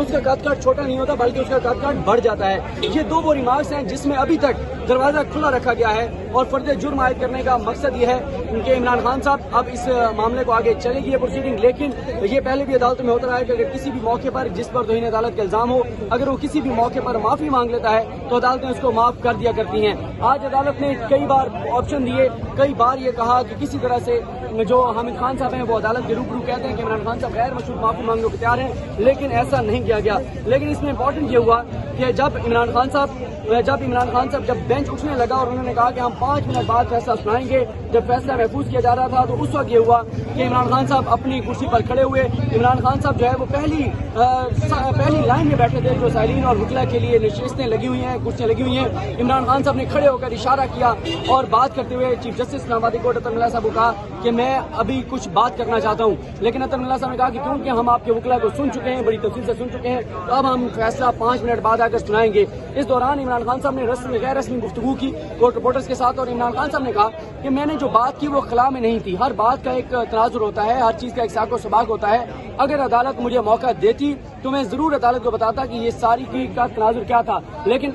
تو اس کا قد کاٹ چھوٹا نہیں ہوتا بلکہ اس کا قد کاٹ بڑھ جاتا ہے۔ یہ دو وہ ریمارکس ہیں جس میں ابھی تک دروازہ کھلا رکھا گیا ہے اور فرد جرم عائد کرنے کا مقصد یہ ہے کہ عمران خان صاحب اب اس معاملے کو آگے چلے گی یہ پروسیڈنگ، لیکن یہ پہلے بھی عدالتوں میں ہوتا رہا ہے کہ اگر کسی بھی موقع پر جس پر توہین عدالت کا الزام ہو، اگر وہ کسی بھی موقع پر معافی مانگ لیتا ہے تو عدالتیں اس کو معاف کر دیا کرتی ہیں۔ آج عدالت نے کئی بار آپشن دیے، کئی بار یہ کہا کہ کسی طرح سے جو حامد خان صاحب ہیں وہ عدالت کے روبرو کہتے ہیں کہ عمران خان صاحب غیر مشروط معافی مانگنے کو تیار ہیں، لیکن ایسا نہیں کیا گیا۔ لیکن اس میں امپورٹنٹ یہ ہوا کہ جب عمران خان صاحب جب بینچ اٹھنے لگا اور انہوں نے کہا کہ ہم 5 منٹ بعد فیصلہ سنائیں گے، جب فیصلہ محفوظ کیا جا رہا تھا تو اس وقت یہ ہوا کہ عمران خان صاحب اپنی کرسی پر کھڑے ہوئے۔ عمران خان صاحب جو ہے وہ پہلی لائن میں بیٹھے تھے جو سائلین اور وکلا کے لیے نشستیں لگی ہوئی ہیں، کرسیاں لگی ہوئی ہیں۔ عمران خان صاحب نے کھڑے ہو کر اشارہ کیا اور بات کرتے ہوئے چیف جسٹس اسلام آبادی کورٹ اطہر ملا صاحب کو کہا کہ میں ابھی کچھ بات کرنا چاہتا ہوں، لیکن اطہر ملا صاحب نے کہا کہ کیونکہ ہم آپ کے وکلا کو سن چکے ہیں، بڑی تفصیل سے سن چکے ہیں، تو اب ہم فیصلہ 5 منٹ بعد آ کر سنائیں گے۔ اس دوران عمران خان صاحب نے غیر رسمی گفتگو کی کورٹ رپورٹرز کے ساتھ، اور عمران خان صاحب نے کہا کہ میں نے جو بات کی وہ خلا میں نہیں تھی، ہر بات کا ایک تناظر ہوتا ہے، ہر چیز کا ایک ساق و سباق ہوتا ہے، اگر عدالت مجھے موقع دیتی تو میں ضرور عدالت کو بتاتا کہ یہ ساری کا تناظر کیا تھا، لیکن